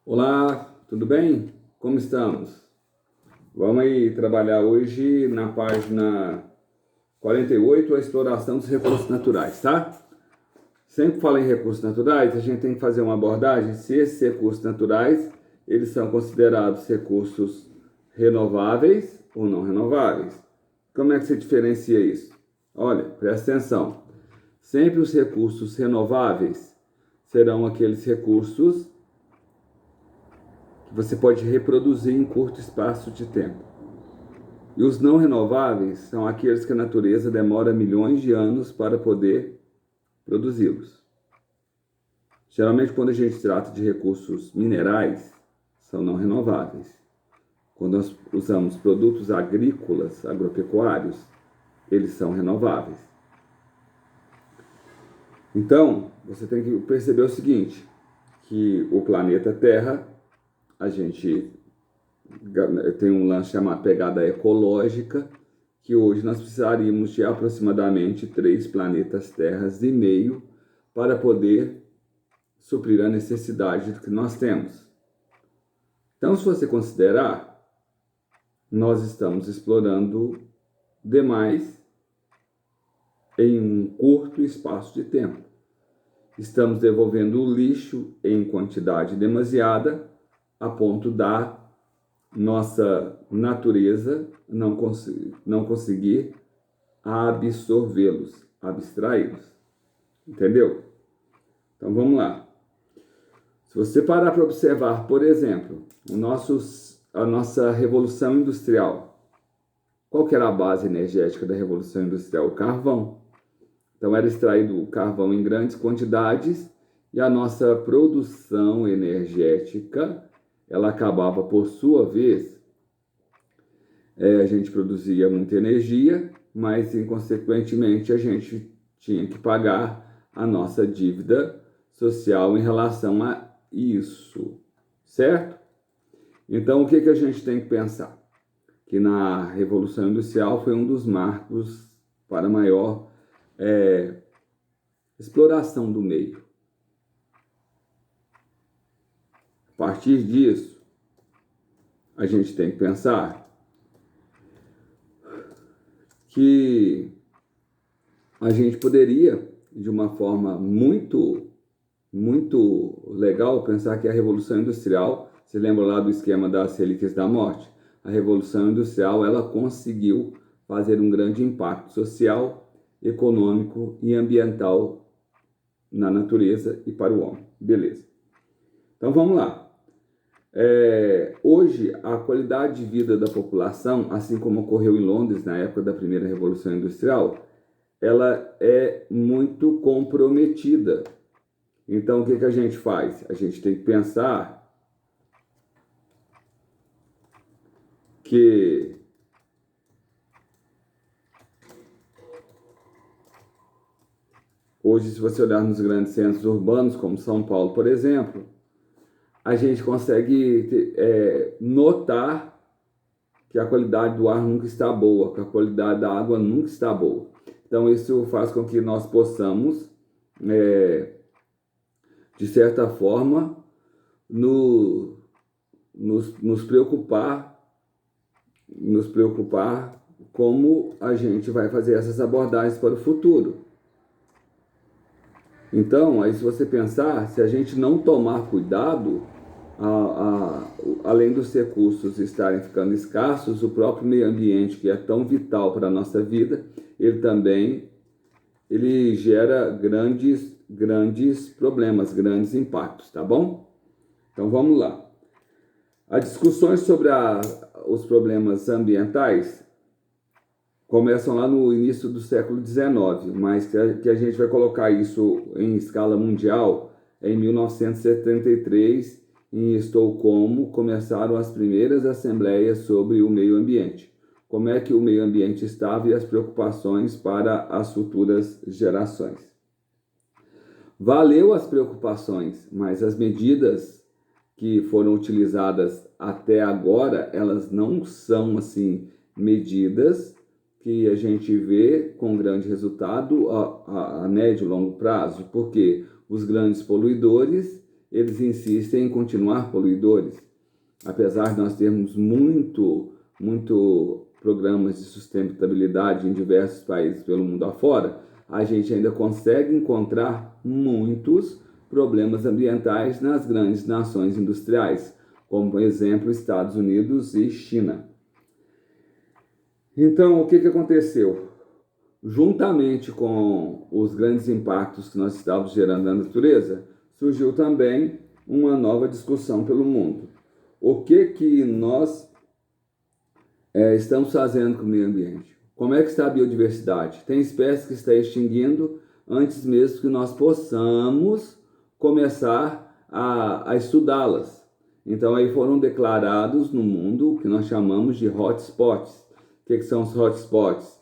Olá, tudo bem? Como estamos? Vamos aí trabalhar hoje na página 48, a exploração dos recursos naturais, tá? Sempre que fala em recursos naturais, a gente tem que fazer uma abordagem se esses recursos naturais, eles são considerados recursos renováveis ou não renováveis. Como é que você diferencia isso? Olha, presta atenção. Sempre os recursos renováveis serão aqueles recursos que você pode reproduzir em curto espaço de tempo. E os não renováveis são aqueles que a natureza demora milhões de anos para poder produzi-los. Geralmente, quando a gente trata de recursos minerais, são não renováveis. Quando nós usamos produtos agrícolas, agropecuários, eles são renováveis. Então, você tem que perceber o seguinte, que o planeta Terra, a gente tem um lance chamado pegada ecológica, que hoje nós precisaríamos de aproximadamente 3 planetas Terras e meio para poder suprir a necessidade que nós temos. Então, se você considerar, nós estamos explorando demais em um curto espaço de tempo. Estamos devolvendo o lixo em quantidade demasiada a ponto da nossa natureza não conseguir absorvê-los, abstraí-los. Entendeu? Então vamos lá. Se você parar para observar, por exemplo, a nossa Revolução Industrial, qual que era a base energética da Revolução Industrial? O carvão. Então era extraído o carvão em grandes quantidades e a nossa produção energética, ela acabava, por sua vez, a gente produzia muita energia, mas, inconsequentemente, a gente tinha que pagar a nossa dívida social em relação a isso, certo? Então, o que a gente tem que pensar? Que na Revolução Industrial foi um dos marcos para maior exploração do meio. A partir disso, a gente tem que pensar que a gente poderia, de uma forma muito legal, pensar que a Revolução Industrial, você lembra lá do esquema das relíquias da morte? A Revolução Industrial, ela conseguiu fazer um grande impacto social, econômico e ambiental na natureza e para o homem. Beleza. Então vamos lá. Hoje, a qualidade de vida da população, assim como ocorreu em Londres na época da primeira Revolução Industrial, ela é muito comprometida. Então, o que a gente faz? A gente tem que pensar que hoje, se você olhar nos grandes centros urbanos, como São Paulo, por exemplo, a gente consegue notar que a qualidade do ar nunca está boa, que a qualidade da água nunca está boa. Então, isso faz com que nós possamos, de certa forma, nos preocupar como a gente vai fazer essas abordagens para o futuro. Então, aí se você pensar, se a gente não tomar cuidado, além dos recursos estarem ficando escassos, o próprio meio ambiente, que é tão vital para a nossa vida, ele gera grandes problemas, grandes impactos, tá bom? Então vamos lá. As discussões sobre os problemas ambientais começam lá no início do século XIX, mas que a gente vai colocar isso em escala mundial em 1973, em Estocolmo, começaram as primeiras assembleias sobre o meio ambiente. Como é que o meio ambiente estava e as preocupações para as futuras gerações. Valeu as preocupações, mas as medidas que foram utilizadas até agora, elas não são assim medidas que a gente vê com grande resultado a médio e longo prazo, porque os grandes poluidores, eles insistem em continuar poluidores. Apesar de nós termos muito programas de sustentabilidade em diversos países pelo mundo afora, a gente ainda consegue encontrar muitos problemas ambientais nas grandes nações industriais, como, por exemplo, Estados Unidos e China. Então, o que aconteceu? Juntamente com os grandes impactos que nós estávamos gerando na natureza, surgiu também uma nova discussão pelo mundo. O que nós estamos fazendo com o meio ambiente? Como é que está a biodiversidade? Tem espécies que estão extinguindo antes mesmo que nós possamos começar a estudá-las. Então, aí foram declarados no mundo o que nós chamamos de hotspots. O que são os hotspots?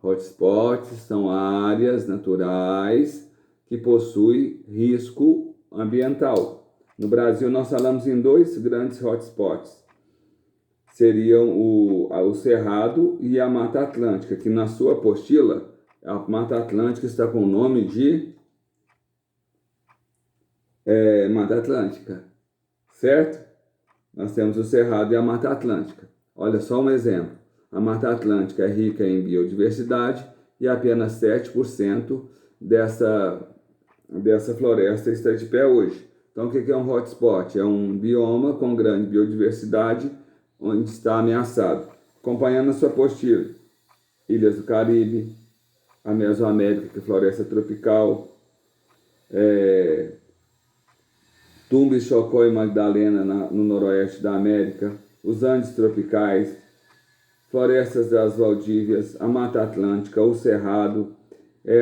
Hotspots são áreas naturais que possuem risco ambiental. No Brasil, nós falamos em 2 grandes hotspots. Seriam o Cerrado e a Mata Atlântica, que na sua apostila, a Mata Atlântica está com o nome de Mata Atlântica, certo? Nós temos o Cerrado e a Mata Atlântica. Olha só um exemplo. A Mata Atlântica é rica em biodiversidade e apenas 7% dessa floresta está de pé hoje. Então, o que é um hotspot? É um bioma com grande biodiversidade onde está ameaçado. Acompanhando a sua apostila, Ilhas do Caribe, a Mesoamérica, que é floresta tropical, Tumbes, Chocó e Magdalena no noroeste da América, os Andes tropicais, florestas das Valdívias, a Mata Atlântica, o Cerrado,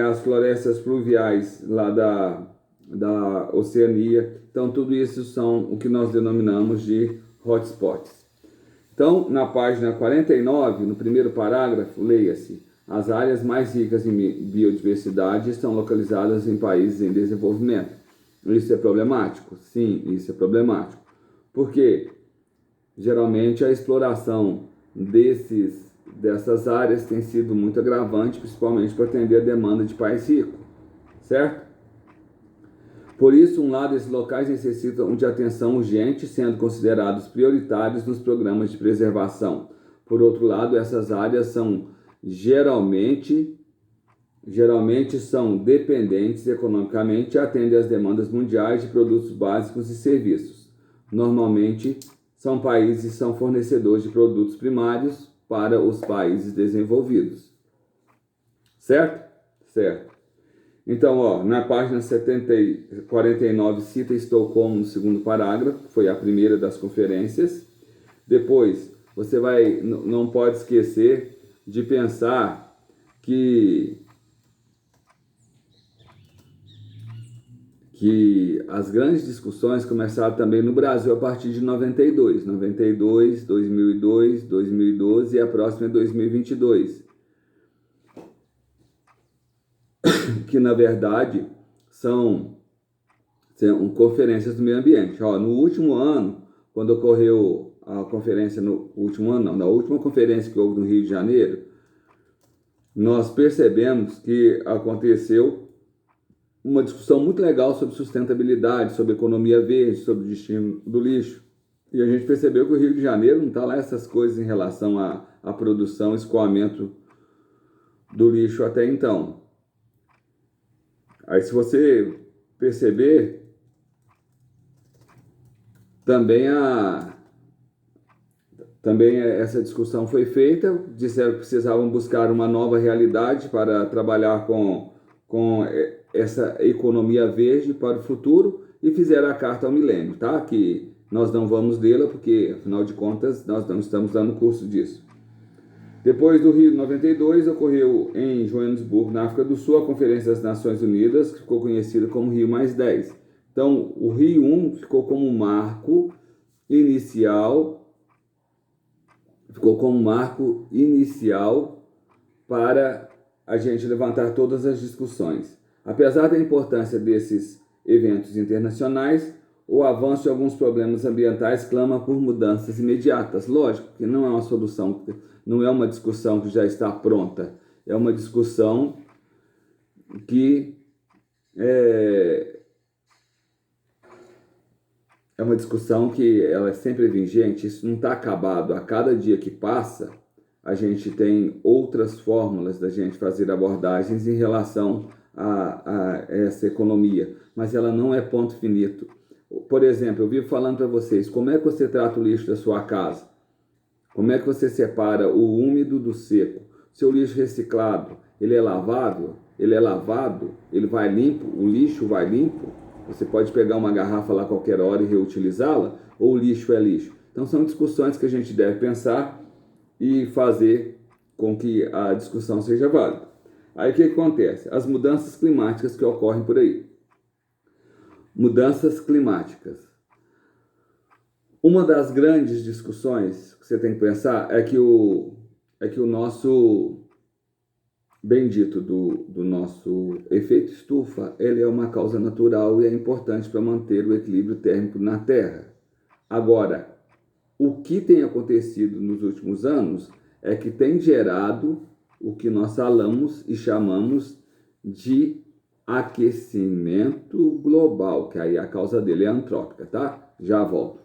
as florestas pluviais lá da Oceania. Então, tudo isso são o que nós denominamos de hotspots. Então, na página 49, no primeiro parágrafo, leia-se: as áreas mais ricas em biodiversidade estão localizadas em países em desenvolvimento. Isso é problemático? Sim, isso é problemático. Porque, geralmente, a exploração dessas áreas tem sido muito agravante, principalmente para atender a demanda de país rico, certo? Por isso, um lado, esses locais necessitam de atenção urgente, sendo considerados prioritários nos programas de preservação. Por outro lado, essas áreas são geralmente são dependentes economicamente e atendem às demandas mundiais de produtos básicos e serviços. Normalmente, são países que são fornecedores de produtos primários para os países desenvolvidos. Certo? Certo. Então, na página 49, cita Estocolmo no segundo parágrafo, foi a primeira das conferências. Depois, você não pode esquecer de pensar que as grandes discussões começaram também no Brasil a partir de 92, 2002, 2012 e a próxima é 2022. Que, na verdade, são conferências do meio ambiente. No último ano, quando ocorreu a conferência, na última conferência que houve no Rio de Janeiro, nós percebemos que aconteceu uma discussão muito legal sobre sustentabilidade, sobre economia verde, sobre o destino do lixo. E a gente percebeu que o Rio de Janeiro não está lá essas coisas em relação à produção, escoamento do lixo até então. Aí, se você perceber, também essa discussão foi feita, disseram que precisavam buscar uma nova realidade para trabalhar com essa economia verde para o futuro e fizeram a Carta ao Milênio, tá? Que nós não vamos lê-la porque, afinal de contas, nós não estamos dando curso disso. Depois do Rio 92, ocorreu em Joanesburgo, na África do Sul, a Conferência das Nações Unidas, que ficou conhecida como Rio +10. Então, o Rio 1 ficou como marco inicial, para a gente levantar todas as discussões. Apesar da importância desses eventos internacionais, o avanço de alguns problemas ambientais clama por mudanças imediatas. Lógico que não é uma solução, não é uma discussão que já está pronta. É uma discussão que é uma discussão que ela é sempre vigente, isso não está acabado. A cada dia que passa, a gente tem outras fórmulas da gente fazer abordagens em relação a essa economia, mas ela não é ponto finito. Por exemplo, eu vivo falando para vocês, como é que você trata o lixo da sua casa? Como é que você separa o úmido do seco? Seu lixo reciclado, ele é lavável? Ele é lavado? Ele vai limpo? O lixo vai limpo? Você pode pegar uma garrafa lá a qualquer hora e reutilizá-la? Ou o lixo é lixo? Então são discussões que a gente deve pensar e fazer com que a discussão seja válida. Aí o que acontece? As mudanças climáticas que ocorrem por aí. Mudanças climáticas. Uma das grandes discussões que você tem que pensar é que o nosso bendito do nosso efeito estufa, ele é uma causa natural e é importante para manter o equilíbrio térmico na Terra. Agora, o que tem acontecido nos últimos anos é que tem gerado o que nós falamos e chamamos de aquecimento global, que aí a causa dele é antrópica, tá? Já volto.